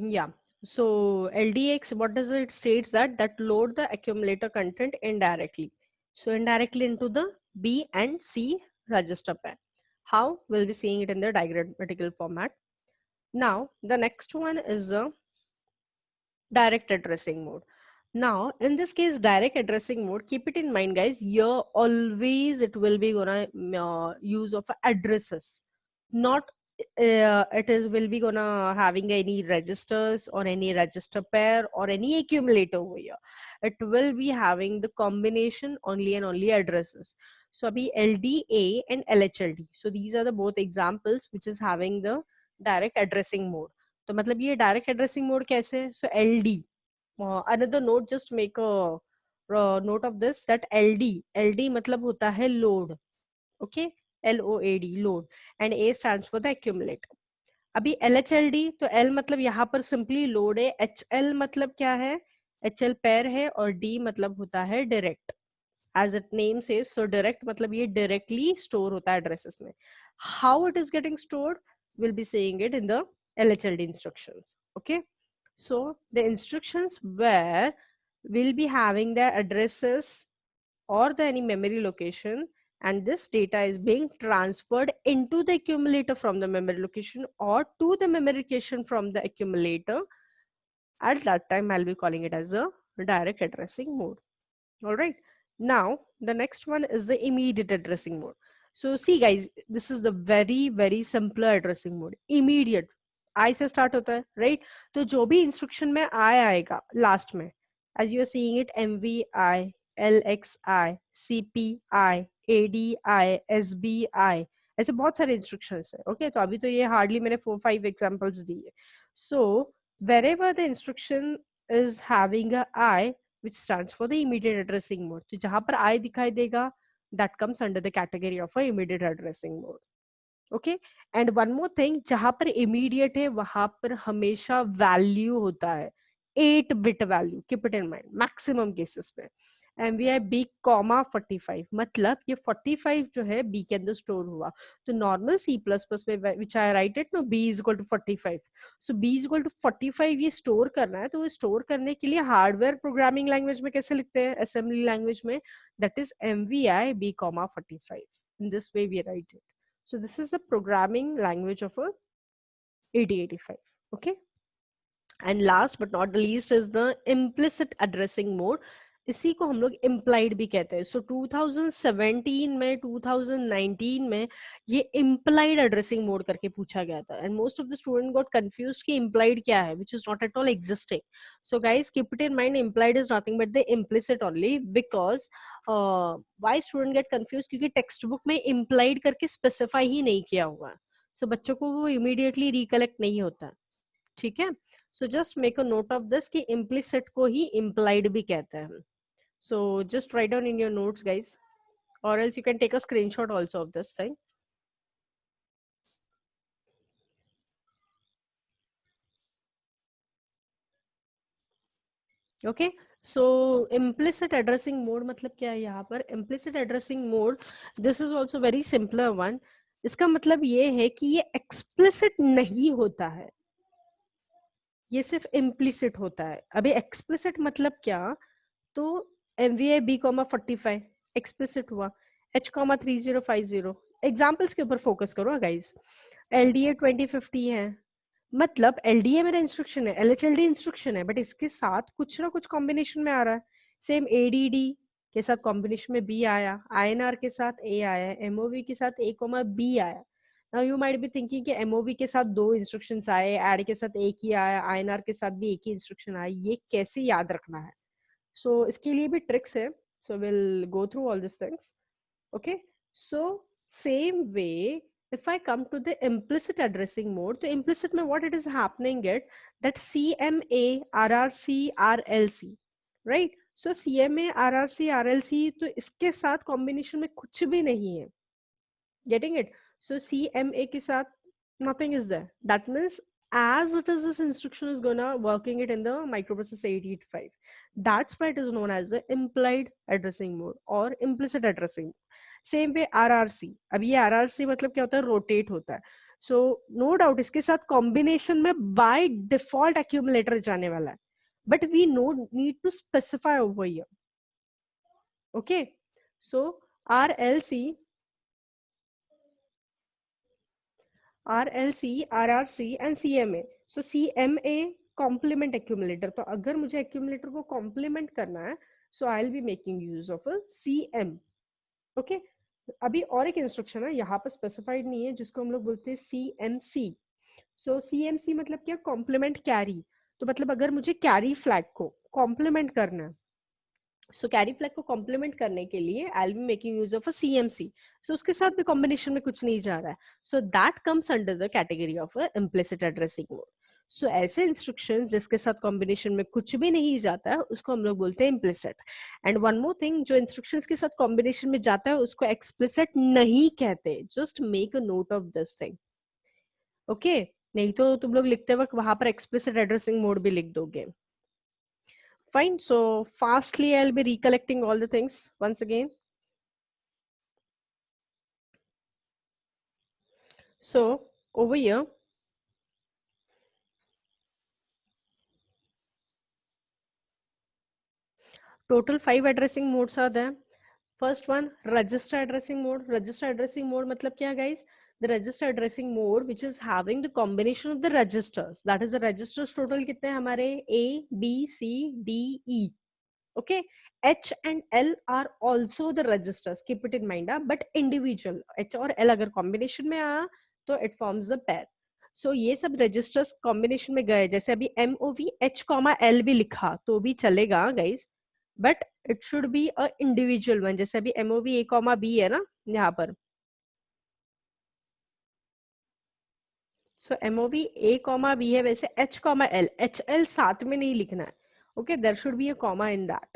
Yeah. So LDX, what does it states that load the accumulator content indirectly. So indirectly into the B and C register pair. How? We'll be seeing it in the diagrammatical format. Now the next one is a direct addressing mode. Now in this case, direct addressing mode, keep it in mind guys, here always it will be gonna use of addresses, not it is will be gonna having any registers or any register pair or any accumulator over here. It will be having the combination only and only addresses. So abhi LDA and LHLD, so these are the both examples which is having the direct addressing mode. तो मतलब ये direct addressing mode कैसे है? So LD, another note, just make a note of this that LD मतलब होता है load. Okay, LOAD load, and A stands for the accumulator. अभी LHLD, तो L मतलब यहाँ पर सिंपली लोड है, HL मतलब क्या है? HL पेयर है, और D मतलब होता है direct. As it name says, so direct मतलब ये डायरेक्टली स्टोर होता है एड्रेसेस में. How it is getting stored, will be saying it in the LHLD instructions. Okay, so the instructions where we'll be having the addresses or the any memory location, and this data is being transferred into the accumulator from the memory location or to the memory location from the accumulator. At that time I'll be calling it as a direct addressing mode. All right. Now the next one is the immediate addressing mode. So see guys, this is the very simpler addressing mode. Immediate, I से start होता है, right? तो जो भी instruction में I आएगा last में, as you are seeing it, MVI, LXI, CPI, ADI, SBI, ऐसे बहुत सारे instructions है. Okay, तो अभी तो ये hardly मैंने 4-5 examples दिए. So wherever the instruction is having a I, which stands for the immediate addressing mode. तो जहां पर I दिखाई देगा, that comes under the category of a immediate addressing mode. Okay, and one more thing, जहां पर immediate है वहां पर हमेशा value होता है 8-bit value. Keep it in mind. Maximum cases में MVI B, 45, मतलब ये 45 जो है B के अंदर स्टोर हुआ. तो नॉर्मल C++ में which I write it, no, B is equal to 45. So B is equal to 45 ये स्टोर करना है, तो स्टोर करने के लिए हार्डवेयर प्रोग्रामिंग लैंग्वेज में कैसे लिखते हैं? असेंबली लैंग्वेज में, that is MVI B, 45. In this way we write it. So this is the programming language of a 8085. Okay, and last but not the least is the implicit addressing mode. इसी को हम लोग implied भी कहते हैं. So 2017 में 2019 में ये implied addressing mode करके पूछा गया था, and most of the student got confused कि implied क्या है, which is not at all existing. So guys, keep it in mind, implied is nothing but the implicit only. Because why student get confused? क्योंकि text book में implied करके specify ही नहीं किया हुआ है, so बच्चों को वो immediately recollect नहीं होता है. ठीक है, so just make a note of this कि इम्प्लिसिट को ही इम्प्लाइड भी कहते हैं. So just write down in your notes guys, or else you can take a screenshot also of this thing. Okay, so implicit addressing mode मतलब क्या है यहाँ पर? implicit addressing mode, this is also very simpler one. इसका मतलब ये है कि ये explicit नहीं होता है, ये सिर्फ implicit होता है. अभी explicit मतलब क्या? तो MVI B, 45 एक्सप्लिसिट हुआ, H, 3050. एग्जाम्पल्स के ऊपर फोकस करो गाइस. LDA 2050 है, मतलब LDA मेरा इंस्ट्रक्शन है, LHLD इंस्ट्रक्शन है, बट इसके साथ कुछ ना कुछ कॉम्बिनेशन में आ रहा है. सेम ADD के साथ कॉम्बिनेशन में B आया, INR के साथ A आया, MOV के साथ A, B आया. Now you might be thinking कि MOV के साथ 2 इंस्ट्रक्शंस आए, ऐड के साथ एक ही आया, INR के साथ भी एक ही इंस्ट्रक्शन आया, ये कैसे याद रखना है? So इसके लिए भी tricks है. So we'll go through all these things. Okay, so same way, if I come to the implicit addressing mode, तो implicit में what it is happening it that CMA, RRC, RLC, right? So CMA, RRC, RLC, तो इसके साथ combination में कुछ भी नहीं है. Getting it? So CMA के साथ nothing is there. That means as it is, this instruction is gonna working it in the microprocessor 8085. That's why it is known as the implied addressing mode or implicit addressing. Same way RRC. अब ये RRC मतलब क्या होता है? Rotate होता है. So no doubt इसके साथ कॉम्बिनेशन में बाय डिफॉल्ट एक्यूमुलेटर जाने वाला है, but we no need to specify over here. Okay, so RLC, RRC and CMA. So CMA complement accumulator. तो अगर मुझे एक्यूमुलेटर को कॉम्प्लीमेंट करना है, so I will be making use of a CM. Okay, अभी और एक इंस्ट्रक्शन है यहाँ पर स्पेसिफाइड नहीं है, जिसको हम लोग बोलते हैं CMC. सो CMC मतलब क्या? Complement carry. तो मतलब अगर मुझे कैरी फ्लैग को कॉम्प्लीमेंट करना है, सो कैरी फ्लैग को कॉम्प्लीमेंट करने के लिए आई will be making use of a CMC. सो उसके साथ भी कॉम्बिनेशन में कुछ नहीं जा रहा है, so that comes under the category of a implicit addressing mode. So ऐसे इंस्ट्रक्शंस जिसके साथ कॉम्बिनेशन में कुछ भी नहीं जाता है, उसको हम लोग बोलते हैं implicit. And one more thing, जो इंस्ट्रक्शंस के साथ कॉम्बिनेशन में जाता है उसको एक्सप्लिसिट नहीं कहते. Just make a note of this thing. Okay, नहीं तो तुम लोग लिखते वक्त वहां पर एक्सप्लिसिट एड्रेसिंग मोड भी लिख दोगे. Fine. So fastly, I'll be recollecting all the things once again. So over here, total 5 addressing modes are there. First one, register addressing mode. Register addressing mode matlab kya guys? The register addressing mode which is having the combination of the registers. That is the registers total कितने हैं हमारे? A, B, C, D, E. Okay, H and L are also the registers. Keep it in mind, but individual. H और L अगर combination में आया तो it forms the pair. So ये सब registers combination में गए, जैसे अभी MOV H, L भी लिखा तो भी चलेगा guys, but it should be a individual one. जैसे अभी MOV A, B है ना यहाँ पर, so MOV A, B है, वैसे H, L, HL साथ में नहीं लिखना है. Okay, there should be a comma in that.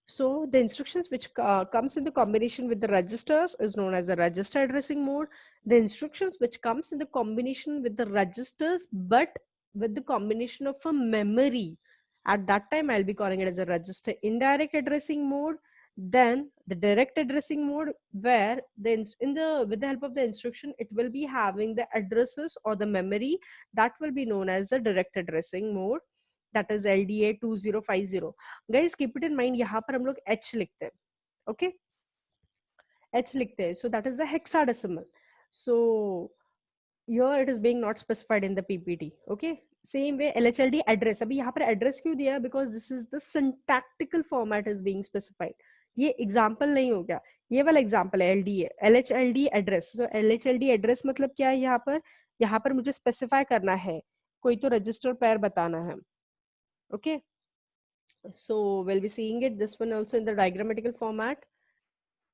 So the instructions which comes in the combination with the registers is known as the register addressing mode. The instructions which comes in the combination with the registers but with the combination of a memory, at that time I'll be calling it as a register indirect addressing mode. Then the direct addressing mode, where with the help of the instruction it will be having the addresses or the memory, that will be known as the direct addressing mode, that is LDA 2050. Guys keep it in mind, यहाँ पर हम लोग H लिखते हैं. Okay, H लिखते हैं, सो that is the hexadecimal. So here it is being not specified in the PPT. Okay, same way LHLD address. अभी यहाँ पर address क्यों दिया? Because this is the syntactical format is being specified. ये example नहीं हो गया, ये वाला example है LDA, LHLD address. So LHLD address मतलब क्या है? यहाँ पर मुझे specify करना है, कोई तो register pair बताना है. Okay, so we'll be seeing it this one also in the diagrammatical format.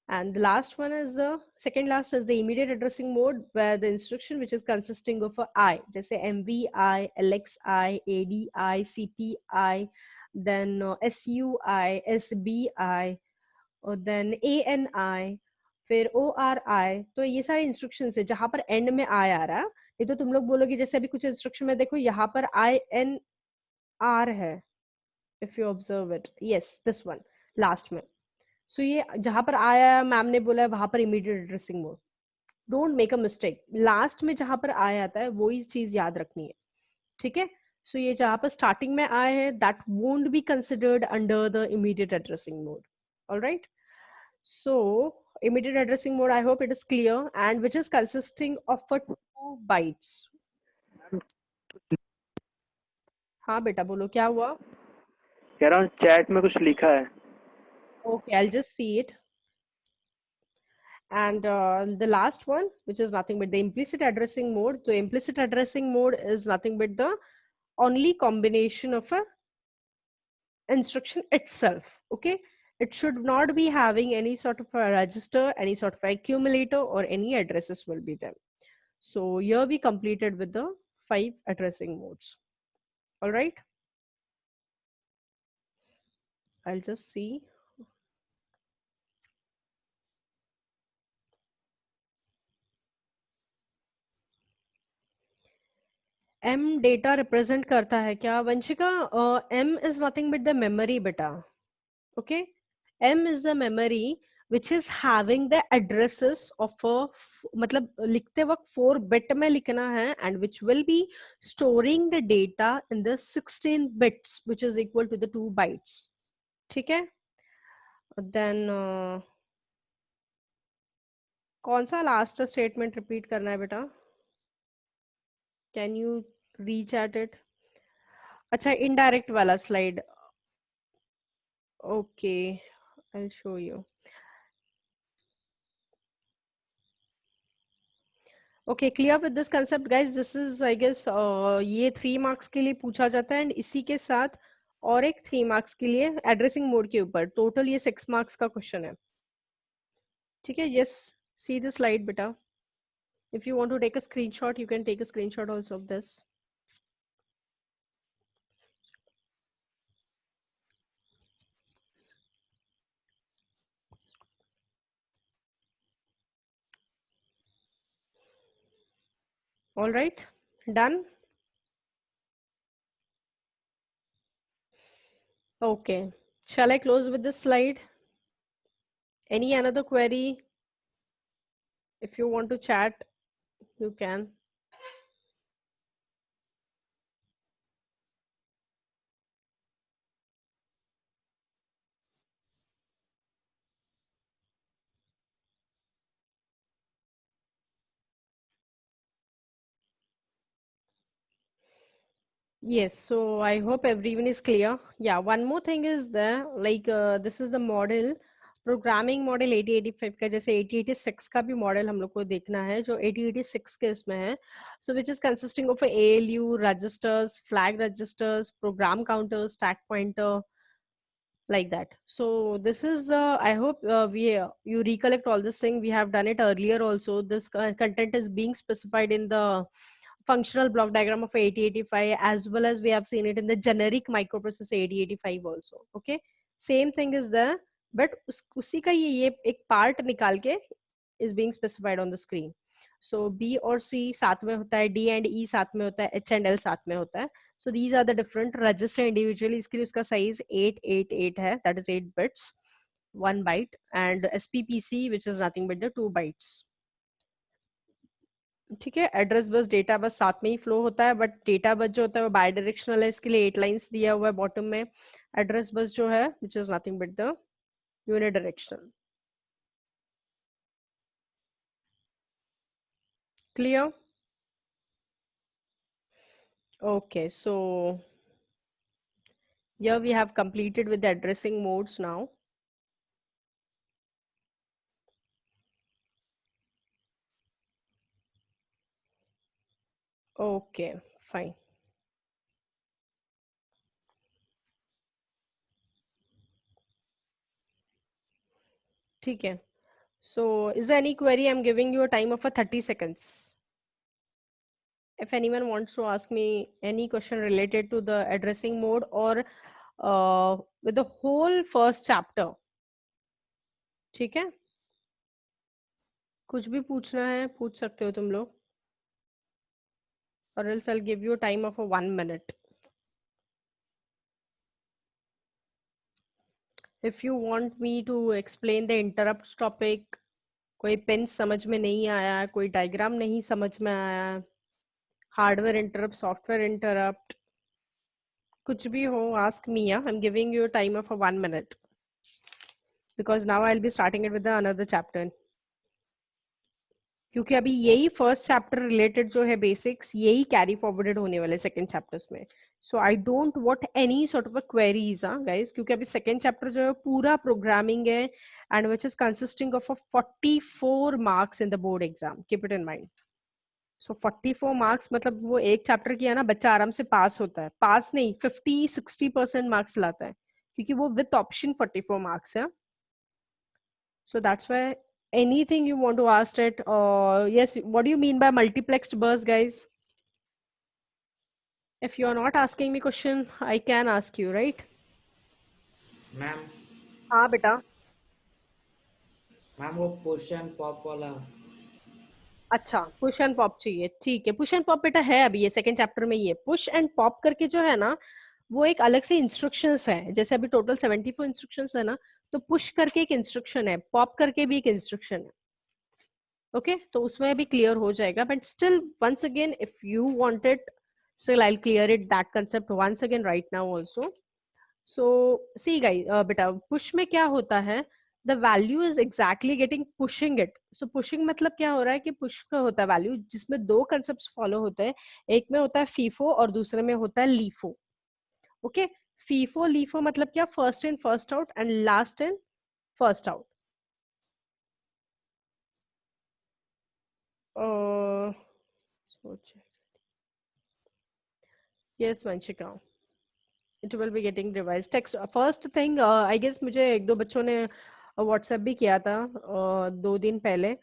And the last one is the second last is the immediate addressing mode, where the instruction which is consisting of a I, just say MVI, LXI, ADI, CPI, then SUI, SBI, और then ANI, फिर ORI. तो ये सारे instructions है जहां पर and में आई आ रहा है. नहीं तो तुम लोग बोलोगे जैसे अभी कुछ इंस्ट्रक्शन में देखो यहाँ पर INR है. If you observe it, yes, this one last में. So ये जहां पर आया मैम ने बोला है वहां पर immediate addressing mode. Don't make a mistake, last में जहां पर आया आता है वही चीज याद रखनी है. ठीक है, सो ये जहां पर स्टार्टिंग में आया है that won't be considered under the immediate addressing mode. Alright, so immediate addressing mode, I hope it is clear, and which is consisting of a 2 bytes. हाँ बेटा बोलो क्या हुआ? कह रहा हूँ चैट में कुछ लिखा है. Okay, I'll just see it. And the last one, which is nothing but the implicit addressing mode. So implicit addressing mode is nothing but the only combination of a instruction itself. Okay, it should not be having any sort of a register, any sort of accumulator, or any addresses will be there. So here we completed with the 5 addressing modes. All right, I'll just see. M data represent करता है क्या Vanshika? M is nothing but the memory बेटा. Okay, M is the memory which is having the addresses of a मतलब लिखते वक्त 4 bit में लिखना है and which will be storing the data in the 16 bits which is equal to the 2 bytes. ठीक है? Then कौन सा लास्ट स्टेटमेंट रिपीट करना है बेटा? Can you reach at it? अच्छा, इनडायरेक्ट वाला slide. Okay, I will show you. Okay, clear with this concept guys? This is I guess ये 3 मार्क्स के लिए पूछा जाता है एंड इसी के साथ और एक 3 मार्क्स के लिए एड्रेसिंग मोड के ऊपर. टोटल ये 6 मार्क्स का क्वेश्चन है. ठीक है? यस, सी द स्लाइड बेटा. If you want to take a screenshot you can take a screenshot also of this. All right, done. Okay, shall I close with this slide? Any another query? If you want to chat, you can. Yes, so I hope everyone is clear. Yeah, one more thing is there, like this is the model, programming model 8085 का. जैसे 8086 का भी model हम लोग को देखना है जो 8086 के इसमें है. So which is consisting of ALU registers, flag registers, program counter, stack pointer, like that. So this is I hope you recollect all this thing. We have done it earlier also. This content is being specified in the functional block diagram of 8085 as well as we have seen it in the generic microprocessor 8085 also. Okay, same thing is there, but उसी का ये एक part निकाल के is being specified on the screen. So B और C साथ में होता है, D and E साथ में होता है, H and L साथ में होता है. So these are the different register individually. इसके लिए उसका size 888 है, that is 8 bits, 1 byte, and SPPC which is nothing but the 2 bytes. ठीक है? एड्रेस बस डेटा बस साथ में ही फ्लो होता है, बट डेटा बस जो होता है वो बाय डायरेक्शनल है. इसके लिए 8 लाइंस दिया हुआ है बॉटम में. एड्रेस बस जो है which is nothing but the unidirectional. Clear? Okay, so here we have completed with the addressing modes now. Okay, fine. ठीक है. So is there any query? I'm giving you a time of 30 seconds. If anyone wants to ask me any question related to the addressing mode or with the whole first chapter. ठीक है? कुछ भी पूछना है पूछ सकते हो तुम लोग. Or else I'll give you a time of 1 minute. If you want me to explain the interrupts topic, कोई पिन समझ में नहीं आया, कोई डायग्राम नहीं समझ में आया, हार्डवेयर इंटरप्ट, सॉफ्टवेयर इंटरप्ट, कुछ भी हो, ask me. I'm giving you a time of 1 minute because now I'll be starting it with the another chapter. क्योंकि अभी यही फर्स्ट चैप्टर रिलेटेड जो है बेसिक्स यही कैरी फॉरवर्डेड होने वाले सेकंड चैप्टर्स में. So I don't want any sort of queries guys, क्योंकि अभी सेकंड चैप्टर जो है पूरा प्रोग्रामिंग है and which is consisting of 44 marks in the board exam. Keep it in mind. So 44 marks मतलब वो एक चैप्टर किया ना, बच्चा आराम से पास होता है. पास नहीं, 50-60% मार्क्स लाता है क्योंकि वो विद ऑप्शन 44 मार्क्स है. सो that's why anything you want to ask it. Yes, what do you mean by multiplexed bus, guys? If you are not asking me question, I can ask you, right? Ma'am. हाँ बेटा. Ma'am वो push and pop वाला. अच्छा, push and pop चाहिए. ठीक है, push and pop बेटा है अभी ये सेकंड चैप्टर में. ये पुश एंड पॉप करके जो है ना वो एक अलग से इंस्ट्रक्शंस है. जैसे अभी टोटल 74 इंस्ट्रक्शंस है ना, तो पुश करके एक इंस्ट्रक्शन है, पॉप करके भी एक इंस्ट्रक्शन है. ओके तो उसमें भी क्लियर हो जाएगा, but still once again if you wanted, still I'll clear it that concept once again right now also. So see guys, beta push में क्या होता है, the value is exactly getting pushing it. So pushing मतलब क्या हो रहा है कि push का होता है value जिसमें दो concepts follow होते हैं, एक में होता है FIFO और दूसरे में होता है LIFO. Okay, FIFO LIFO मतलब क्या, first in first out and last in first out. Yes Vanshika, it will be getting revised. Text first thing, I guess मुझे एक दो बच्चों ने WhatsApp भी किया था 2 दिन पहले.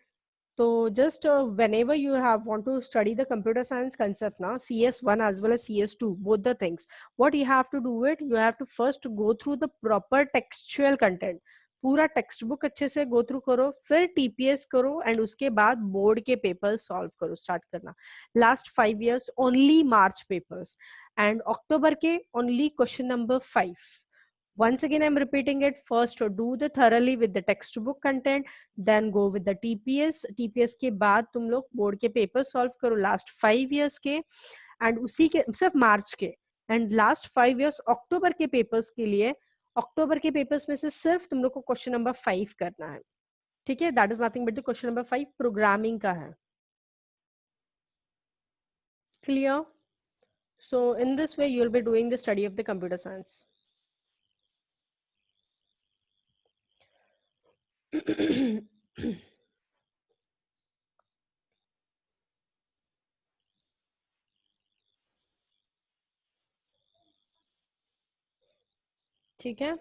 तो just whenever you have want to study the computer science concept now, CS1 as well as CS2, both the things, what you have to do it, you have to first go through the proper textual content. पूरा text book अच्छे से go through करो, फिर TPS करो and उसके बाद board के papers solve करो, स्टार्ट करना. Last 5 years only March papers and October के only question number 5. Once again I'm repeating it, first do the thoroughly with the textbook content, then go with the TPS के बाद तुम लोग board के paper solve करो last 5 years के, and उसी के सिर्फ मार्च के, एंड लास्ट 5 years अक्टूबर के पेपर्स के लिए, अक्टूबर के पेपर्स में से सिर्फ तुम लोग को क्वेश्चन नंबर 5 करना है. ठीक है, that is nothing but the question number 5 programming का है. Clear? So in this way, you will be doing the study of the computer science. ठीक है.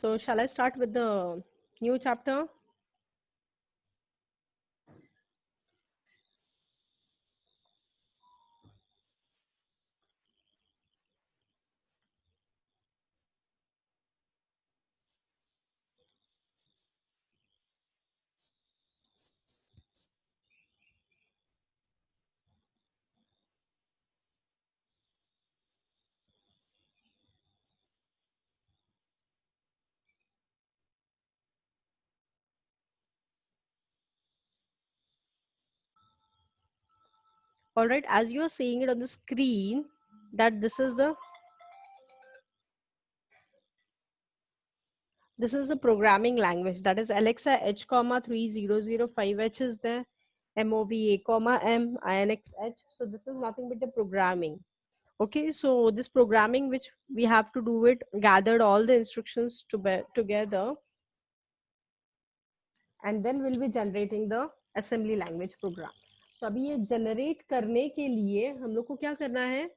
So shall I start with the new chapter? All right, as you are seeing it on the screen, that this is the programming language, that is Alexa H, 3005H is there, MOVA, M, INX H. So this is nothing but the programming. Okay, so this programming which we have to do it, gathered all the instructions together, and then we'll be generating the assembly language program. So अभी ये generate करने के लिए हम लोग को क्या करना है,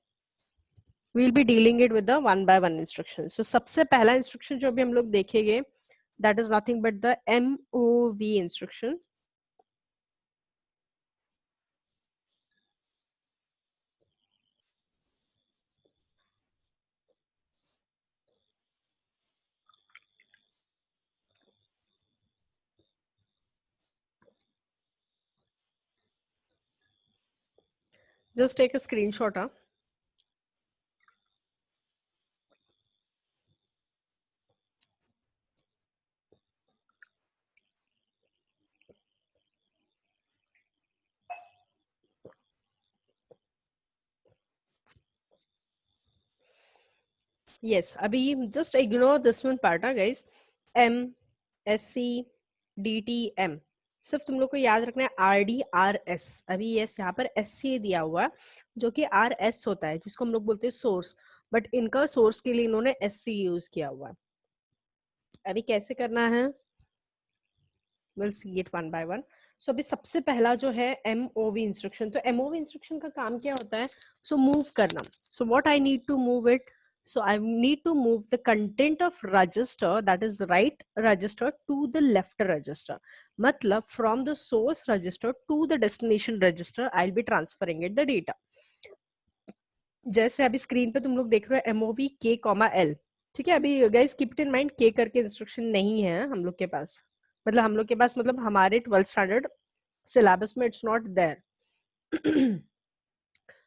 we'll be dealing it with the one by one instruction. So सबसे पहला instruction जो भी हम लोग देखेंगे, that is nothing but the MOV instruction. Just take a screenshot. Huh? Yes, अभी just ignore this one part, guys. M, SC, DT, M. सिर्फ तुम लोग को याद रखना है RD, RS. अभी यस यहाँ पर SC दिया हुआ है जो कि RS होता है जिसको हम लोग बोलते हैं सोर्स, बट इनका सोर्स के लिए इन्होंने SC यूज किया हुआ है. अभी कैसे करना है, we'll see it one by one. So अभी सबसे पहला जो है MOV इंस्ट्रक्शन. तो MOV इंस्ट्रक्शन का काम क्या होता है, so मूव करना. So what I need to move it, so I need to move the content of register, that is right register, to the left register. मतलब from the source register to the destination register I'll be transferring it the data. जैसे अभी screen पे तुम लोग देख रहे हो MOV K, L. ठीक है, अभी guys keep it in mind K करके इंस्ट्रक्शन नहीं है हम लोग के पास, मतलब हम लोग के पास, मतलब हमारे 12th स्टैंडर्ड सिलेबस में it's not there.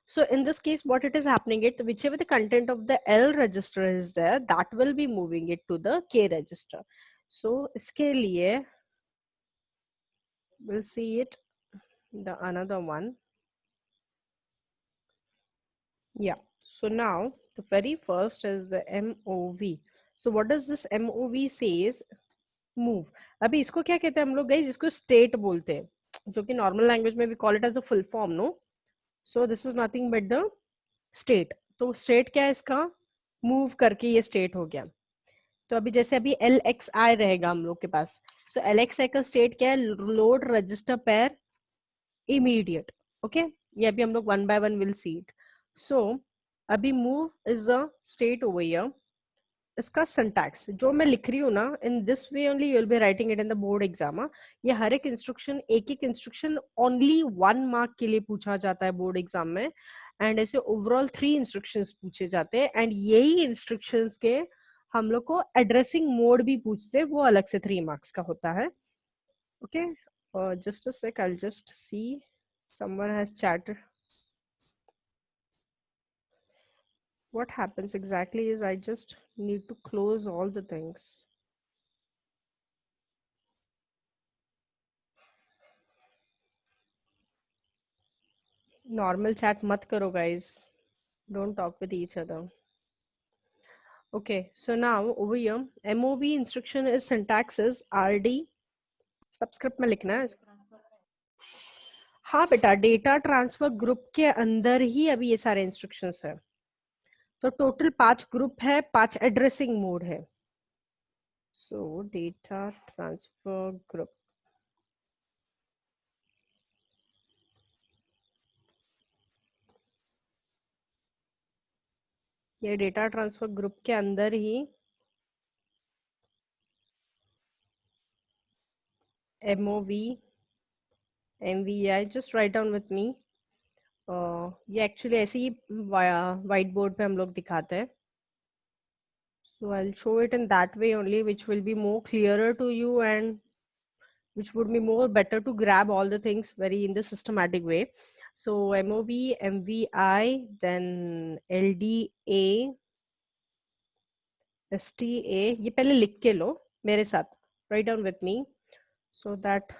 So in this case, what it is happening, it whichever the content of the L register is there, that will be moving it to the K register. So iske liye we'll see it the another one. Yeah. So now the very first is the MOV. So what does this MOV says? Move. अभी इसको क्या कहते हैं हम लोग guys? इसको state बोलते हैं, जो कि नॉर्मल लैंग्वेज में we call it as a full form, no? So this is nothing but the state. तो स्टेट क्या है इसका? मूव करके ये स्टेट हो गया. तो अभी जैसे अभी LXI रहेगा हम लोग के पास. सो LXI का स्टेट क्या है? Load register pair immediate. Okay, ये अभी हम लोग one by one will see it. So अभी move is a state over here. इसका सिंटैक्स जो मैं लिख रही हूँ ना, in this way only you will be writing it in the board exam. ये हर एक इंस्ट्रक्शन, एक एक इंस्ट्रक्शन ओनली 1 मार्क के लिए पूछा जाता है बोर्ड एग्जाम में. एंड ऐसे ओवरऑल 3 इंस्ट्रक्शंस पूछे जाते हैं. एंड यही इंस्ट्रक्शंस के हम लोग को एड्रेसिंग मोड भी पूछते हैं, वो अलग से 3 मार्क्स का होता है. Okay, just a sec, I will just see someone has chatted. What happens exactly is I just need to close all the things. Normal chat mat karo guys. Don't talk with each other. Okay, so now over here, MOV instruction is syntax is RD. Subscript में लिखना है. हाँ बेटा, data transfer group के अंदर ही अभी ये सारे इंस्ट्रक्शंस है. तो टोटल 5 ग्रुप है, 5 एड्रेसिंग मोड है. सो डेटा ट्रांसफर ग्रुप, ये डेटा ट्रांसफर ग्रुप के अंदर ही MOV MVI, just write down with me. ये एक्चुअली ऐसे ही व्हाइट बोर्ड पे हम लोग दिखाते हैं. So I'll show it in that way only, which will be more clearer to you and which would be more better to grab all the things very in the systematic way. So MOV, MVI, then LDA, STA. ये पहले लिख के लो मेरे साथ. Write down with me so that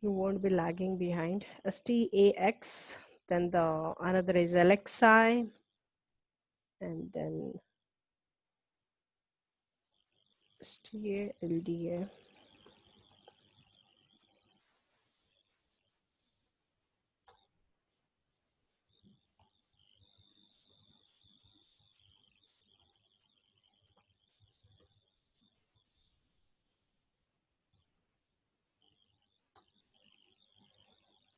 you won't be lagging behind. STAX, then the another is LXI, and then STA, LDA.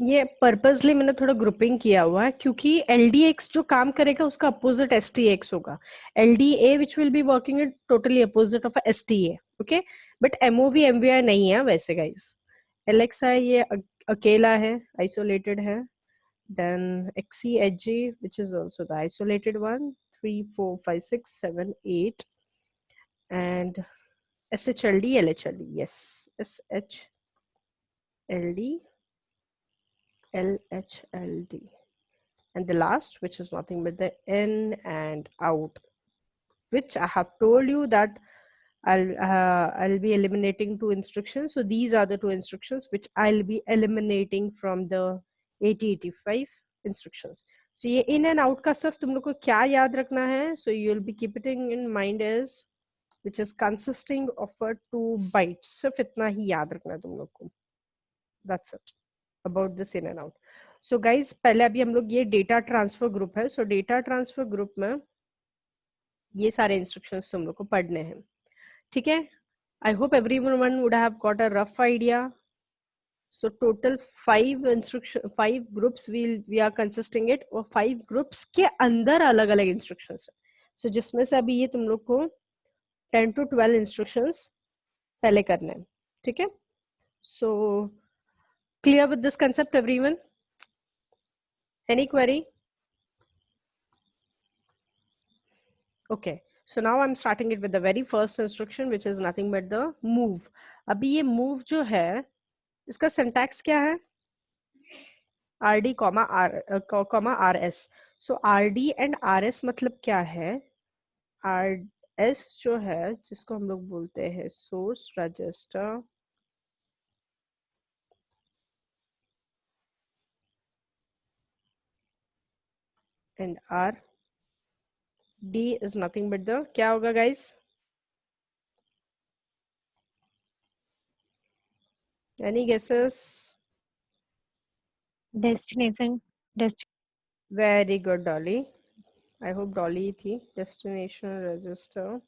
ये purposely मैंने थोड़ा grouping किया हुआ है क्योंकि LDX जो काम करेगा उसका अपोजिट STX होगा. LDA which will be working it totally opposite of a STA. Okay, but MOV MVI नहीं है वैसे guys. LXI ये अकेला है, isolated है. Then XCHG which is also the isolated one. 3, 4, 5, 6, 7, 8, and SHLD, LHLD. Yes, SHLD, LHLD, and the last, which is nothing but the in and out, which I have told you that I'll be eliminating 2 instructions. So these are the 2 instructions which I'll be eliminating from the 8085 instructions. So ये in and out का सिर्फ तुम लोग को क्या याद रखना है? So you'll be keeping in mind is which is consisting of a 2 bytes. सिर्फ इतना ही याद रखना है तुम लोग को. That's it about this in and out. So guys, पहले अभी हम लोग ये डेटा ट्रांसफर ग्रुप है. So डेटा ट्रांसफर ग्रुप में ये सारे इंस्ट्रक्शंस तुम लोग को पढ़ने हैं. ठीक है? I hope everyone would have got a rough idea. So total 5 groups we are consisting it, और 5 groups के अंदर अलग अलग इंस्ट्रक्शंस है. So जिसमें से अभी ये तुम लोग को 10 to 12 इंस्ट्रक्शंस पहले करने हैं. ठीक है? So clear with this concept everyone? Any query? Okay, so now I'm starting it with the very first instruction, which is nothing but the move. अभी ये move जो है, इसका syntax क्या है? RD comma RS. So RD and RS मतलब क्या है? RS जो है जिसको हम लोग बोलते हैं source register and RD is nothing but the, क्या होगा guys? Any guesses? Destination. Very good Dolly. I hope Dolly थी. Destination register.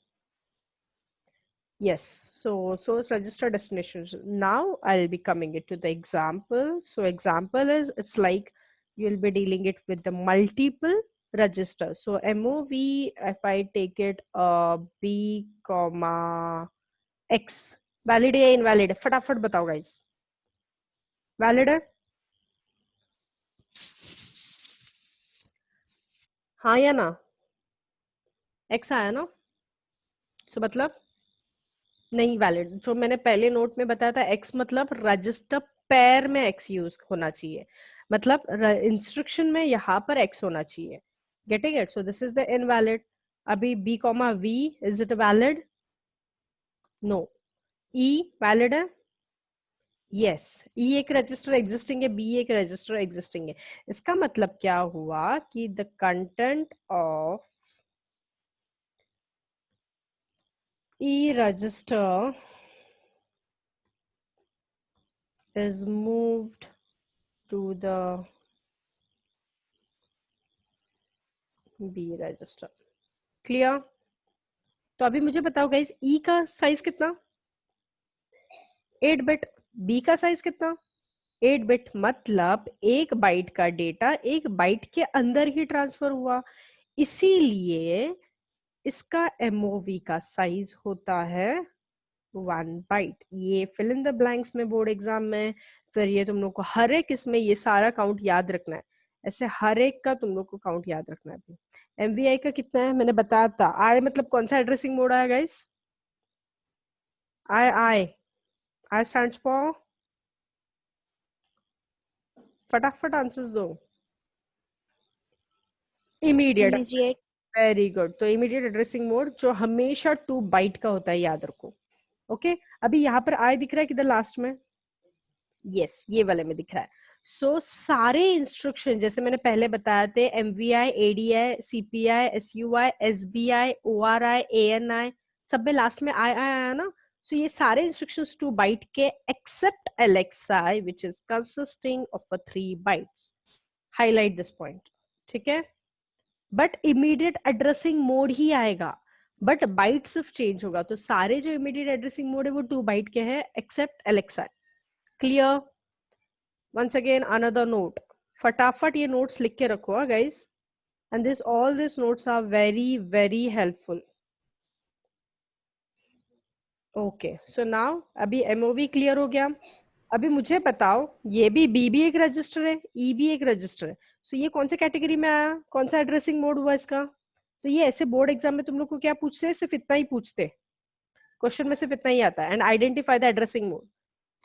Yes, so source register destination. Now I'll be coming it to the example. So example is, it's like you'll be dealing it with the multiple registers. So MOV, if I take it B comma X, valid या invalid? फटाफट बताओ guys. Valid है? हाँ या ना? X आया ना? So मतलब नहीं वैलिड. जो मैंने पहले नोट में बताया था, एक्स मतलब रजिस्टर पेयर में एक्स यूज होना चाहिए, मतलब इंस्ट्रक्शन में यहाँ पर एक्स होना चाहिए. Getting it? So this is the invalid. अभी B comma V, is it valid? No. E valid है? यस. ई एक रजिस्टर एग्जिस्टिंग है, बी एक रजिस्टर एग्जिस्टिंग है. इसका मतलब क्या हुआ कि the content of E register is moved to the B register. Clear? तो अभी मुझे बताओ गाइस, ई का साइज कितना? 8 बिट. बी का साइज कितना? 8 बिट. मतलब एक बाइट का डेटा एक बाइट के अंदर ही ट्रांसफर हुआ, इसीलिए इसका एमओवी का साइज होता है 1 बाइट. ये फिल इन द ब्लैंक्स में बोर्ड एग्जाम में, फिर ये तुम लोग को हर एक इसमें ये सारा काउंट याद रखना है. ऐसे हर एक का तुम लोग को काउंट याद रखना है. एमवीआई का कितना है मैंने बताया था. आई मतलब कौन सा एड्रेसिंग मोड आया गाइस? आई स्टैंड्स फॉर, फटाफट आंसर्स दो. इमीडिएट. Immediate. Very good. तो इमीडिएट एड्रेसिंग मोड जो हमेशा 2 बाइट का होता है, याद रखो. ओके अभी यहाँ पर आई दिख रहा है किधर? लास्ट में. यस, ये वाले में दिख रहा है. सो सारे इंस्ट्रक्शन जैसे मैंने पहले बताया थे, MVI, ADI, CPI, SUI, SBI, ORI, ANI, सब में लास्ट में आई आया ना. सो ये सारे इंस्ट्रक्शंस 2 बाइट के except LXI which is consisting of 3 bytes. Highlight this point. ठीक है? बट इमीडिएट एड्रेसिंग मोड ही आएगा, बट बाइट सिर्फ चेंज होगा. तो सारे जो इमीडिएट एड्रेसिंग मोड है वो 2 बाइट के हैं except LXI. Clear? once again another note. फटाफट ये नोट्स लिख के रखो guys, and this all these notes are very helpful. okay so now अभी MOV क्लियर हो गया. अभी मुझे बताओ, ये भी B भी एक रजिस्टर है, E भी एक रजिस्टर है. सो ये कौन से कैटेगरी में आया? कौन सा एड्रेसिंग मोड हुआ इसका? तो ये ऐसे बोर्ड एग्जाम में तुम लोग को क्या पूछते हैं? सिर्फ इतना ही पूछते, क्वेश्चन में सिर्फ इतना ही आता है, and identify the addressing mode.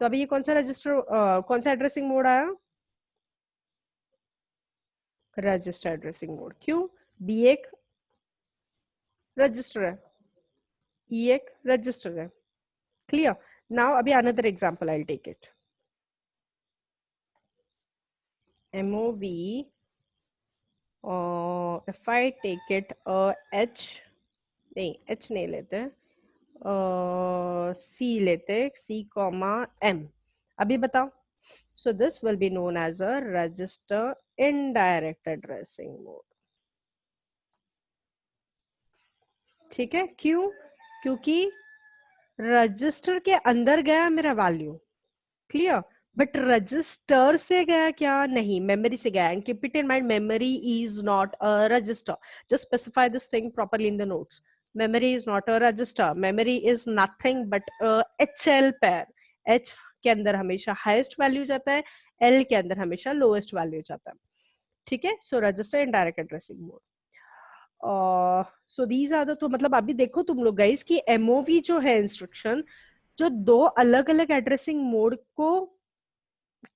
तो अभी ये कौन सा रजिस्टर कौन सा एड्रेसिंग मोड आया? Register addressing mode. क्यों? बी एक रजिस्टर है, ई एक रजिस्टर है. क्लियर? नाउ अभी another example I will take it. MOV if I take it H, नहीं H नहीं लेते, C लेते, C comma M. अभी बताओ. So this will be known as a register indirect addressing mode. ठीक है? क्यों? क्योंकि रजिस्टर के अंदर गया मेरा वैल्यू. क्लियर? बट रजिस्टर से गया क्या? नहीं, मेमोरी से गया. And keep it in mind, memory is not a resistor. Just specify this thing properly in the notes. Memory is not a resistor. Memory is nothing but HL pair. H के अंदर हमेशा highest value जाता है, L के अंदर हमेशा lowest value जाता है. ठीक है? So register indirect addressing mode. So these are the, तो मतलब अभी देखो तुम लोग गाइस कि MOV जो है इंस्ट्रक्शन, जो 2 अलग अलग एड्रेसिंग मोड को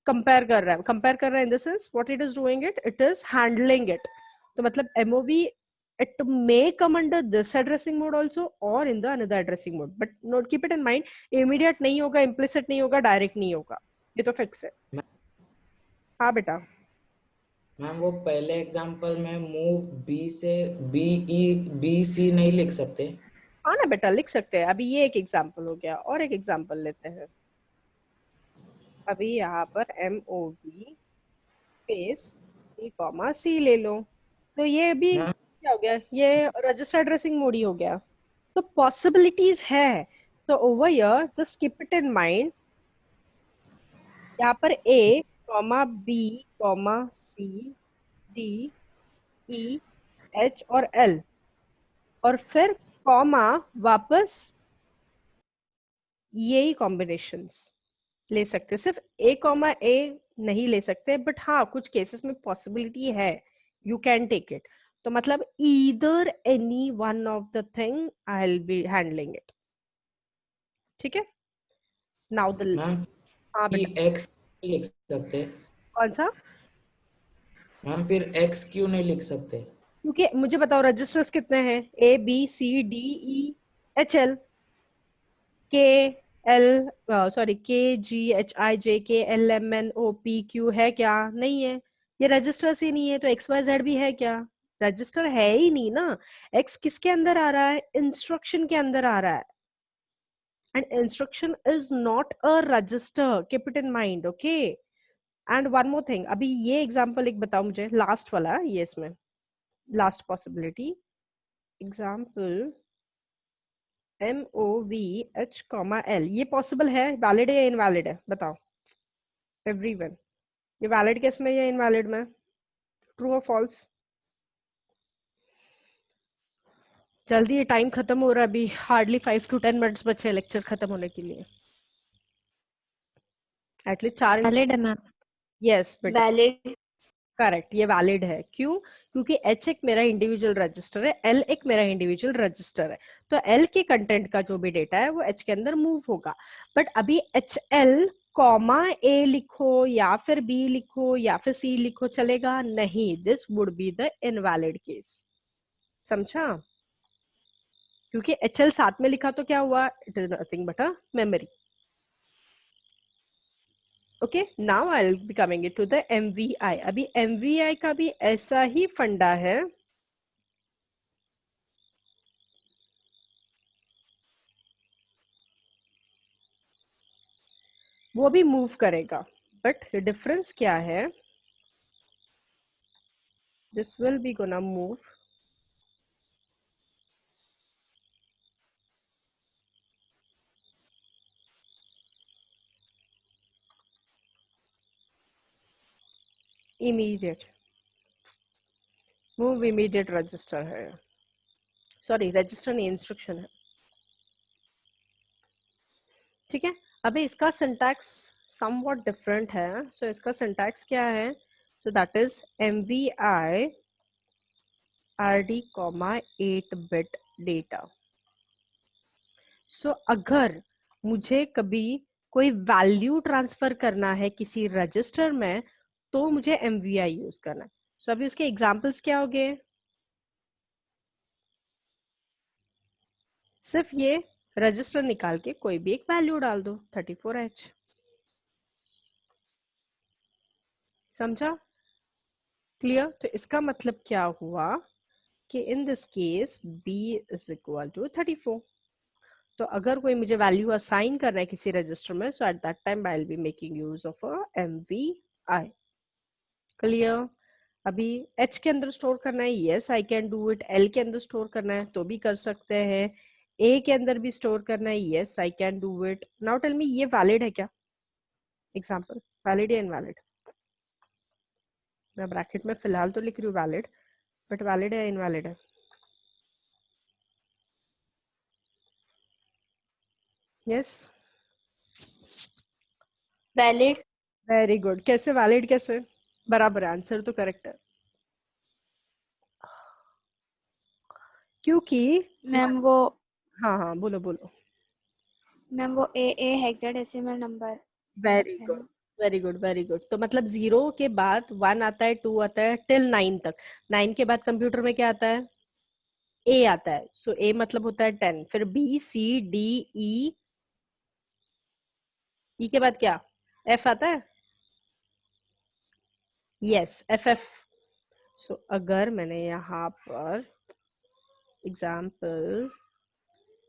कंपेयर कर रहा है, कंपेयर कर रहा है in the sense what it is doing, it is handling it. तो मतलब MOV it may come under this addressing mode also or in the another addressing mode, but note keep it in mind, immediate नहीं होगा, implicit नहीं होगा, direct नहीं होगा, ये तो फिक्स है. हाँ बेटा. मैम वो पहले एग्जांपल में मूव बी से बी सी नहीं लिख सकते? हाँ ना बेटा, लिख सकते हैं. अभी ये एक एग्जांपल हो गया, और एक एग्जांपल लेते हैं. अभी यहाँ पर MOV स्पेस C ले लो. तो ये भी मैम क्या हो गया, ये रजिस्टर एड्रेसिंग मोड ही हो गया. तो पॉसिबिलिटीज है. तो over here just keep it in mind, यहाँ पर A, B, C, D, E, H और L, और फिर कॉमा वापस यही कॉम्बिनेशंस ले सकते. सिर्फ A, नहीं ले सकते, बट हाँ कुछ केसेस में पॉसिबिलिटी है, यू कैन टेक इट. तो मतलब either any one of the thing I will be handling it. ठीक है. नाउ द मैम हाँ कि बेटा. एक्स लिख सकते? कौन सा? मैम फिर एक्स क्यों नहीं लिख सकते? क्योंकि मुझे बताओ रजिस्टर्स कितने हैं, ABCDEHL, KGHIJKLMNOPQ है क्या? नहीं है. ये रजिस्टर्स ही नहीं है, तो XYZ भी है क्या? रजिस्टर है ही नहीं ना. X किसके अंदर आ रहा है? इंस्ट्रक्शन के अंदर आ रहा है. And instruction is not a resistor, keep it in mind. Okay. And one more thing, अभी ये एग्जांपल एक बताओ मुझे, लास्ट वाला, ये इसमें लास्ट पॉसिबिलिटी एग्जांपल MOVH, ये पॉसिबल है, वैलिड है या इनवैलिड है? बताओ एवरीवन. ये वैलिड केस में या इनवैलिड में? ट्रू और फॉल्स? जल्दी, ये टाइम खत्म हो रहा है, अभी हार्डली 5 to 10 मिनट्स बचे लेक्चर खत्म होने के लिए. एटलीस्ट 4 वैलिड है मैम. यस बेटा, वैलिड. करेक्ट, ये वैलिड है. क्यों? क्योंकि H एक मेरा इंडिविजुअल रजिस्टर है, L एक मेरा इंडिविजुअल रजिस्टर है. तो L के कंटेंट का जो भी डेटा है वो H के अंदर मूव होगा. बट अभी HL कॉमा A लिखो या फिर B लिखो या फिर C लिखो, चलेगा नहीं. This would be the invalid case. समझा? क्योंकि HL साथ में लिखा तो क्या हुआ, it is nothing but a memory. Okay. Now I will be coming it to the MVI. अभी MVI का भी ऐसा ही फंडा है. वो भी मूव करेगा, बट डिफरेंस क्या है, this will be gonna move immediate. Move immediate register है, सॉरी रजिस्टर नहीं, इंस्ट्रक्शन है. ठीक है. अभी इसका सिंटैक्स समवॉट डिफरेंट है. सो इसका सिंटैक्स क्या है? So that is MVI RD, 8-bit data. सो अगर मुझे कभी कोई वैल्यू ट्रांसफर करना है किसी रजिस्टर में, तो मुझे MVI यूज करना है. सो अभी उसके एग्जांपल्स क्या हो गए? सिर्फ ये रजिस्टर निकाल के कोई भी एक वैल्यू डाल दो, 34H. समझा? क्लियर? तो इसका मतलब क्या हुआ कि in this case B is equal to 34. तो अगर कोई मुझे वैल्यू असाइन करना है किसी रजिस्टर में, so at that time I will be making use of a MVI. Clear? अभी H के अंदर स्टोर करना है, yes I can do it. L के अंदर स्टोर करना है तो भी कर सकते हैं. A के अंदर भी स्टोर करना है, yes I can do it. Now tell me, ये वैलिड है क्या? एग्जांपल वैलिड या इनवैलिड? मैं ब्रैकेट में फिलहाल तो लिख रही हूँ वैलिड, बट वैलिड है इनवैलिड है? यस. वैलिड. Very good. कैसे वैलिड? कैसे? बराबर है, आंसर तो करेक्ट है. क्योंकि मैम वो हाँ हाँ बोलो बोलो. मैम वो a hexadecimal number. Very good. Very good very good. तो मतलब 0 के बाद 1 आता है, 2 आता है, टिल 9 तक। 9 के बाद कंप्यूटर में क्या आता है? ए आता है। सो ए मतलब होता है 10। फिर बी सी डी ई, ई के बाद क्या? एफ आता है। Yes, F F. सो अगर मैंने यहाँ पर example,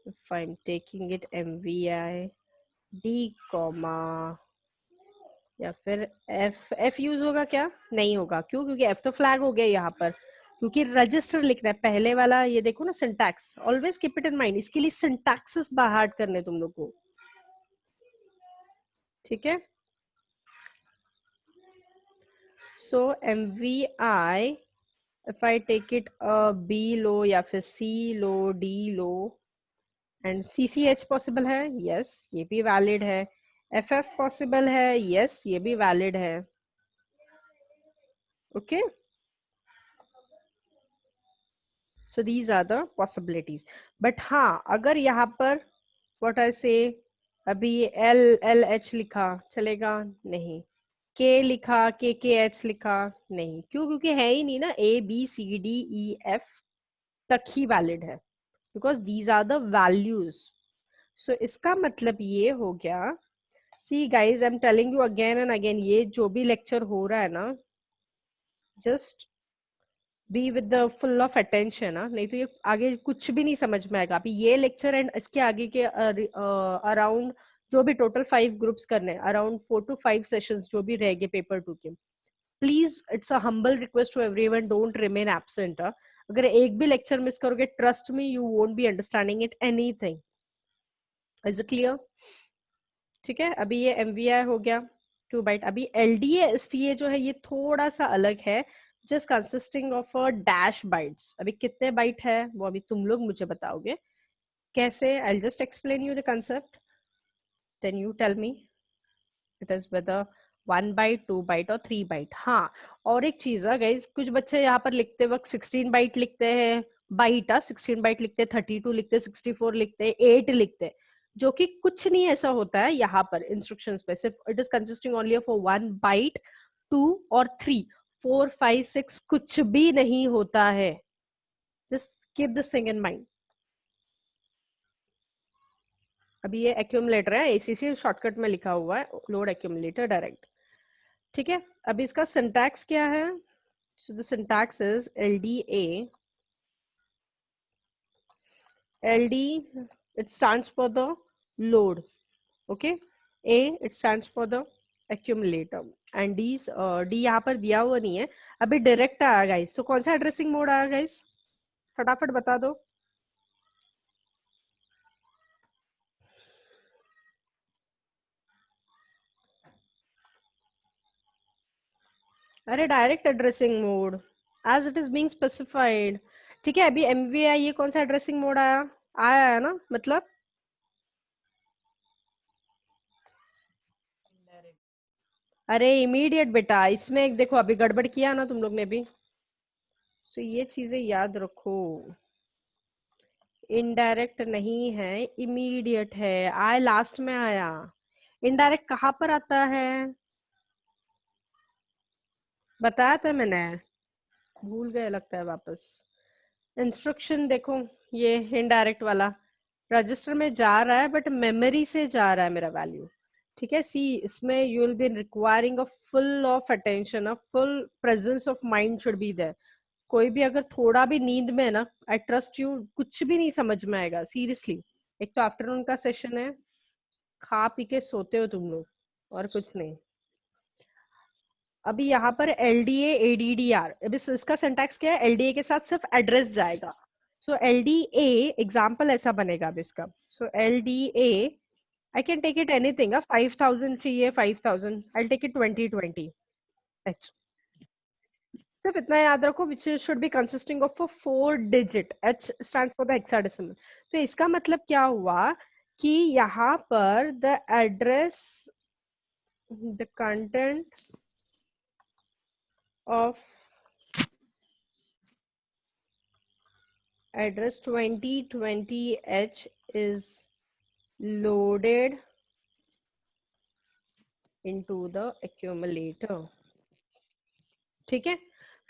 if I am taking it MVI D comma, या फिर एफ, एफ यूज होगा क्या? नहीं होगा। क्यों? क्योंकि एफ तो फ्लैग हो गया यहाँ पर, क्योंकि रजिस्टर लिखना है पहले वाला। ये देखो ना syntax, always keep it in mind. इसके लिए सिंटैक्सेस बाहर करने तुम लोग को, ठीक है? सो MVI, if I take it B लो या फिर C low, D low, and CCH possible है, यस ये भी वैलिड है। FF पॉसिबल है, यस ये भी वैलिड है। Okay, so these are the possibilities. But हाँ, अगर यहाँ पर व्हाट आई से, अभी LLH लिखा चलेगा? नहीं। के लिखा, KKH लिखा? नहीं। क्यों? क्योंकि है ही नहीं ना, ABCDEF तक ही वैलिड है, because these are the values. So इसका मतलब ये हो गया, see guys, I am telling you again and again, ये जो भी लेक्चर हो रहा है ना, just be with the full of attention. नहीं तो ये आगे कुछ भी नहीं समझ में आएगा। अभी ये लेक्चर एंड इसके आगे के अराउंड जो भी टोटल 5 ग्रुप्स करने, अराउंड 4 to 5 सेशंस जो भी रहेंगे पेपर 2 के, please it's a humble request to everyone, don't remain absent. अगर एक भी लेक्चर मिस करोगे, trust me, you won't be understanding it anything. Is it clear? ठीक है, अभी ये MVI हो गया 2 बाइट। अभी LDA STA जो है ये थोड़ा सा अलग है, just consisting of a dash bytes. अभी कितने बाइट है वो अभी तुम लोग मुझे बताओगे कैसे। I just explain you the concept, then you tell me it is whether 1 byte, 2 byte और 3 बाइट। हाँ, और एक चीज है गाइज, कुछ बच्चे यहाँ पर लिखते वक्त 16 बाइट लिखते हैं, बाइट 16 बाइट लिखते हैं, 32 लिखते हैं, 64 लिखते हैं, 8 लिखते हैं, जो कि कुछ नहीं ऐसा होता है यहाँ पर इंस्ट्रक्शंस पे। सिर्फ it is consisting only of 1 byte, 2 और 3, 4 5 6 कुछ भी नहीं होता है। Just keep this thing in mind. अभी ये एक्यूमुलेटर है, ACC शॉर्टकट में लिखा हुआ है, लोड एक्यूमुलेटर डायरेक्ट। ठीक है, अभी इसका सिंटैक्स क्या है? So the syntax is LDA. LD, it stands for the load. Okay. A, it stands for the accumulator. And D यहाँ पर दिया हुआ नहीं है, अभी डायरेक्ट आया गाइस। तो कौन सा एड्रेसिंग मोड आया गाइस? फटाफट बता दो। अरे direct addressing mode, as it is being specified. ठीक है, अभी MVI ये कौन सा एड्रेसिंग मोड आया? आया है ना, मतलब अरे इमीडिएट बेटा। इसमें एक देखो, अभी गड़बड़ किया ना तुम लोग ने भी। तो ये चीजें याद रखो, इनडायरेक्ट नहीं है, इमीडिएट है। आय लास्ट में आया। इनडायरेक्ट कहाँ पर आता है? बताया था मैंने, भूल गए लगता है वापस। इंस्ट्रक्शन देखो, ये इनडायरेक्ट वाला रजिस्टर में जा रहा है, बट मेमोरी से जा रहा है मेरा वैल्यू। ठीक है, सी इसमें you will be requiring a full of attention, a full presence of mind should be there. कोई भी अगर थोड़ा भी नींद में है ना, आई ट्रस्ट यू, कुछ भी नहीं समझ में आएगा सीरियसली। एक तो आफ्टरनून का सेशन है, खा पी के सोते हो तुम लोग, और कुछ नहीं। अभी यहाँ पर LDA ADDR, अभी इसका सिंटैक्स क्या है? LDA के साथ सिर्फ एड्रेस जाएगा। सो LDA एग्जाम्पल ऐसा बनेगा अब इसका। So LDA, I can take it anything, 5000 चाहिए 5000, आई टेक इट 2020 H। सिर्फ इतना याद रखो, which should be consisting of 4 digit. H stands for the hexadecimal. तो इसका मतलब क्या हुआ कि यहाँ पर the address, the content of address 2020H is loaded into the accumulator. ठीक है,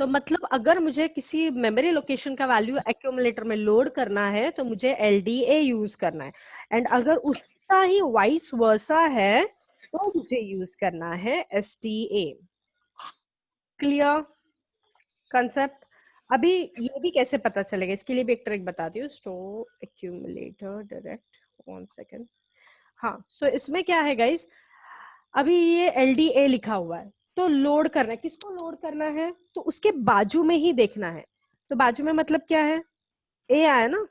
तो मतलब अगर मुझे किसी मेमोरी लोकेशन का वैल्यू एक्यूमुलेटर में लोड करना है तो मुझे LDA यूज करना है, एंड अगर उसका ही वाइस वर्सा है तो मुझे यूज करना है STA. Clear concept? अभी ये भी कैसे पता चलेगा, इसके लिए भी एक ट्रिक बताती हूँ. Store accumulator direct, 1 second. हाँ, सो इसमें क्या है गाइस, अभी ये LDA लिखा हुआ है तो लोड करना है. किसको लोड करना है? तो उसके बाजू में ही देखना है. तो बाजू में मतलब क्या है, A आया ना,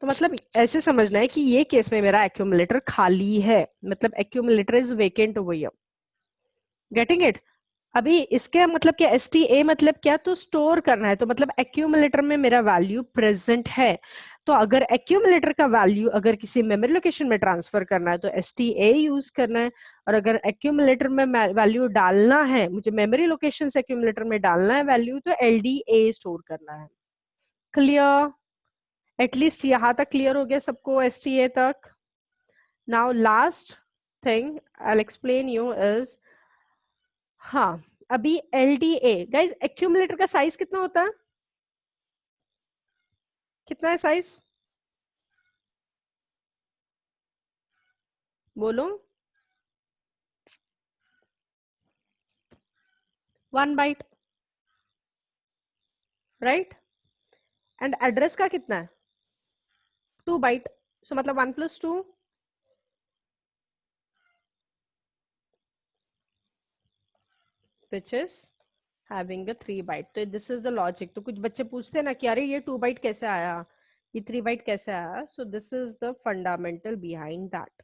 तो मतलब ऐसे समझना है कि ये केस में मेरा एक्यूमुलेटर खाली है, मतलब accumulator is vacant over here. Getting it? अभी इसके मतलब क्या, STA मतलब क्या, तो स्टोर करना है. तो मतलब एक्यूमुलेटर में मेरा वैल्यू प्रेजेंट है. तो अगर एक्यूमुलेटर का वैल्यू अगर किसी मेमोरी लोकेशन में ट्रांसफर करना है तो STA यूज करना है. और अगर एक्यूमुलेटर में वैल्यू डालना है, मुझे मेमोरी लोकेशन से एक्यूमुलेटर में डालना है वैल्यू, तो LDA स्टोर करना है. क्लियर? एटलीस्ट यहां तक क्लियर हो गया सबको STA तक? Now last thing I explain you is, हाँ, अभी LDA गाइज, एक्यूमुलेटर का साइज कितना होता है? कितना है साइज, बोलो. 1 बाइट, राइट? एंड एड्रेस का कितना है? 2 बाइट. सो मतलब 1 + 2, which is having a 3 byte. तो दिस इज द लॉजिक. तो कुछ बच्चे पूछते हैं ना कि अरे ये 2 बाइट कैसे आया, ये 3 बाइट कैसे आया. So this is the fundamental behind that.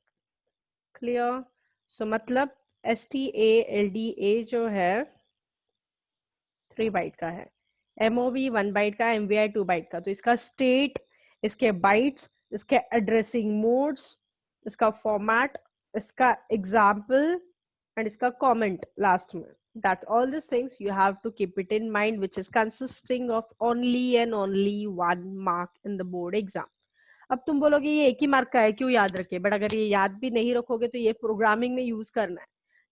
Clear? So मतलब STA LDA जो है 3 बाइट का है, MOV 1 बाइट का, MVI 2 बाइट का. तो इसका स्टेट, इसके बाइट्स, इसके एड्रेसिंग मोड्स, इसका फॉर्मेट, इसका एग्जाम्पल एंड इसका कमेंट लास्ट में, that all these things you have to keep it in mind, which is consisting of only and only 1 mark in the board exam. अब तुम बोलोगे ये एक ही मार्क का है, क्यों याद रखे? बट अगर ये याद भी नहीं रखोगे तो ये प्रोग्रामिंग में यूज करना है.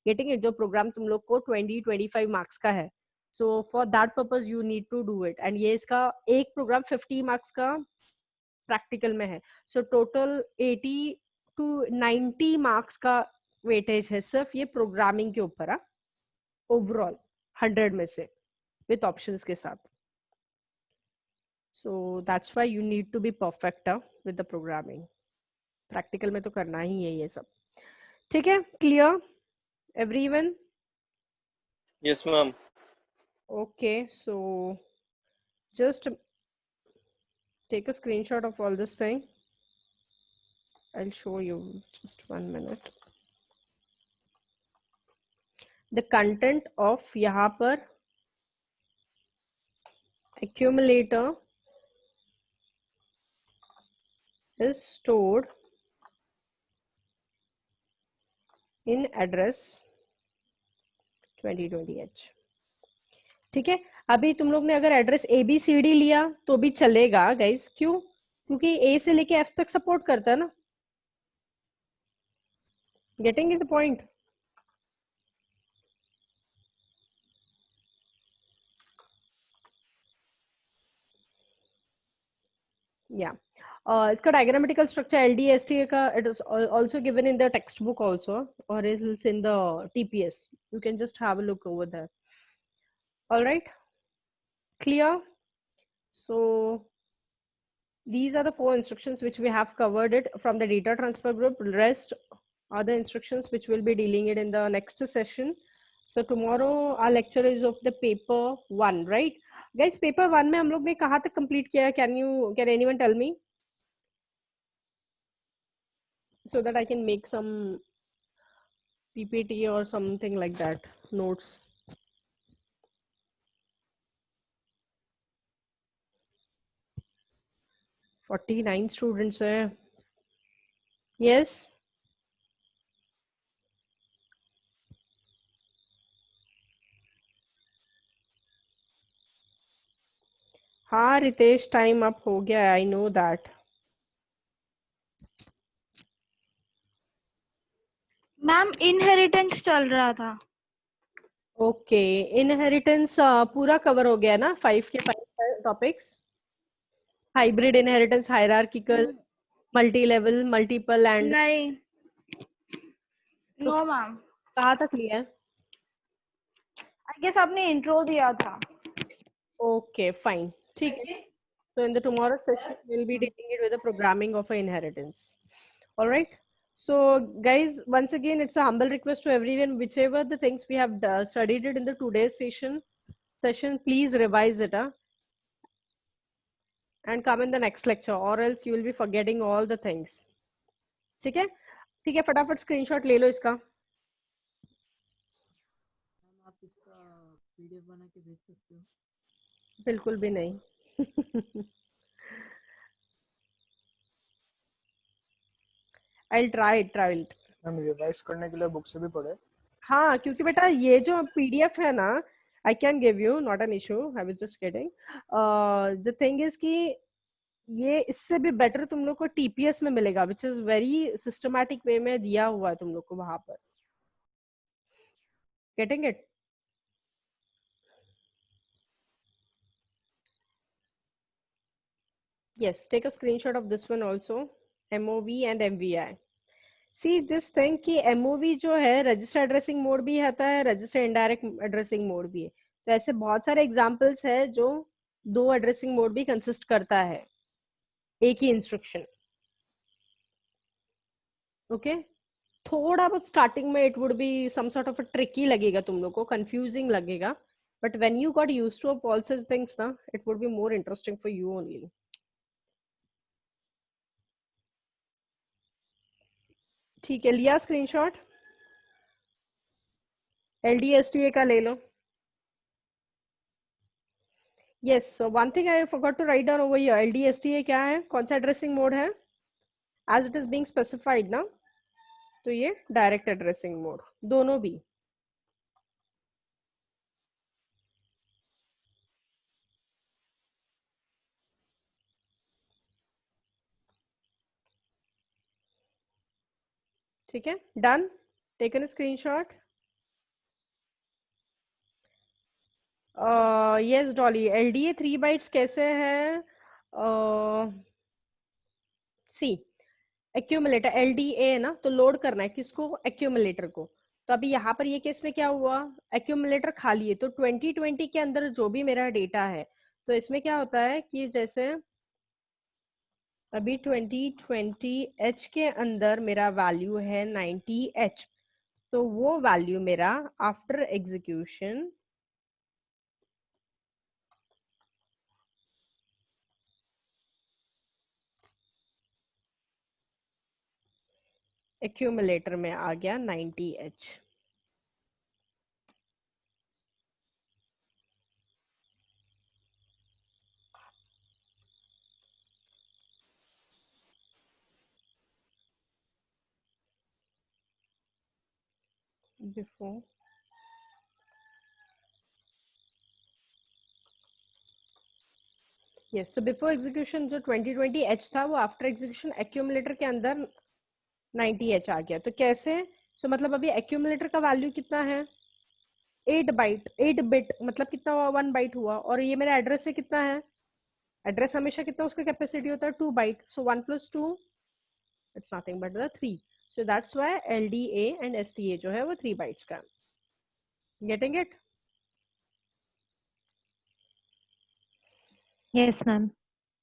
Getting it? जो प्रोग्राम तुम लोग को 20-25 मार्क्स का है, so for that purpose you need to do it. And ये इसका एक प्रोग्राम 50 मार्क्स का प्रैक्टिकल में है. सो टोटल 80 to 90 मार्क्स का वेटेज है सिर्फ ये प्रोग्रामिंग के ऊपर, ओवरऑल 100 में से, विथ ऑप्शंस के साथ. So that's why you need to be perfect with the programming. Practical में तो करना ही है ये सब. ठीक है? Clear everyone? Yes, ma'am. Okay, so just take a screenshot of all this thing. I'll show you, just 1 minute. The content of यहाँ पर accumulator is stored in address 2020H. ठीक है? अभी तुम लोग ने अगर एड्रेस ABCD लिया तो भी चलेगा गाइस. क्यों? क्योंकि A से लेके F तक सपोर्ट करता है ना. Getting it the point? या इसका डायग्रामेटिकल स्ट्रक्चर LDSTA का, it is also given in the text book also, और is in the TPS. You can just have a look over there. All right, clear? So these are the 4 instructions which we have covered it from the data transfer group. Rest are the instructions which we'll be dealing it in the next session. So tomorrow our lecture is of the paper 1, right? Guys, paper 1 में हम लोग ने कहाँ तक complete किया है? Can anyone tell me? So that I can make some PPT or something like that, notes. Forty-nine students है. Yes? हाँ रितेश, टाइम अप हो गया, I know that. Ma'am inheritance चल रहा था। ओके, इनहेरिटेंस पूरा कवर हो गया ना, 5 के 5 topics? Hybrid inheritance, hierarchical, multi level, multiple and नहीं, नो मैम, कहाँ तक लिया है? आई गेस आपने इंट्रो दिया था। ओके फाइन, ठीक है. So in the tomorrow session, we'll be dealing it with the programming of an inheritance. All right. So guys, once again, it's a humble request to everyone, whichever the things we have studied it in the today's session, please revise it, and come in the next lecture, or else you will be forgetting all the things. ठीक है? ठीक है, फटाफट screenshot ले लो इसका. आप इसका PDF बना के भेज सकते हो? बिल्कुल भी नहीं. I'll try it. Ma'am revise करने के लिए बुक से भी पढ़े? हाँ, क्योंकि बेटा ये जो पीडीएफ है ना, I can give you, not an issue, I was just kidding. The thing is कि ये इससे भी बेटर तुम लोग को टीपीएस में मिलेगा, which is very systematic way में दिया हुआ है तुम लोग को वहां पर. Getting it? yes, take a screenshot of this one also, MOV and MVI. See this thing कि MOV जो है रजिस्टर एड्रेसिंग मोड भी आता है, रजिस्टर इनडायरेक्ट एड्रेसिंग मोड भी है. तो ऐसे बहुत सारे एग्जांपल्स है जो 2 एड्रेसिंग मोड भी कंसिस्ट करता है एक ही इंस्ट्रक्शन. ओके, थोड़ा बहुत स्टार्टिंग में it would be some sort of a tricky लगेगा तुम लोग को, कंफ्यूजिंग लगेगा, but when you got used to all such things ना, it would be more interesting for you only. ठीक है, लिया स्क्रीनशॉट? LDSTA का ले लो. Yes, so one thing I forgot to write down over here, LDSTA क्या है, कौन सा एड्रेसिंग मोड है? As it is being specified ना, तो ये डायरेक्ट एड्रेसिंग मोड, दोनों भी. ठीक है, done. Taken screenshot. Yes Dolly, LDA 3 bytes कैसे है? सी एक्यूमुलेटर LDA है ना, तो लोड करना है किसको? एक्यूमुलेटर को. तो अभी यहाँ पर ये केस में क्या हुआ, एक्यूमुलेटर खाली है, तो 2020 के अंदर जो भी मेरा डेटा है, तो इसमें क्या होता है कि जैसे अभी 2020H के अंदर मेरा वैल्यू है 90H, तो वो वैल्यू मेरा आफ्टर एग्जीक्यूशन एक्यूमुलेटर में आ गया 90H. बिफोर यस, तो बिफोर एग्जीक्यूशन जो 2020H था, वो आफ्टर एग्जीक्यूशन एक्यूमुलेटर के अंदर 90H आ गया. तो कैसे? सो मतलब अभी एक्यूमुलेटर का वैल्यू कितना है? 8 बिट, मतलब कितना हुआ? 1 बाइट हुआ. और ये मेरा एड्रेस है, कितना है? एड्रेस हमेशा कितना उसका कैपेसिटी होता है? 2 byte. So 1 + 2 it's nothing but the 3. So that's why LDA and STA जो है वो 3 बाइट्स का. Getting it? Yes, ma'am.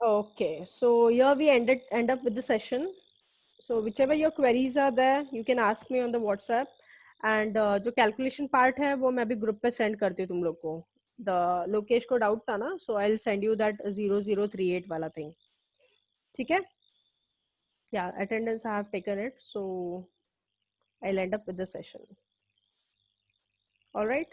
Okay, so here we end up with the session. So whichever your queries are there, you can ask me on the WhatsApp. And जो calculation part है वो मैं अभी group पे send करती हूँ तुम लोग को. The लोकेश को doubt था ना, so I'll send you that 0038 वाला thing. ठीक है? Yeah, attendance I have taken it, so I'll end up with the session. All right.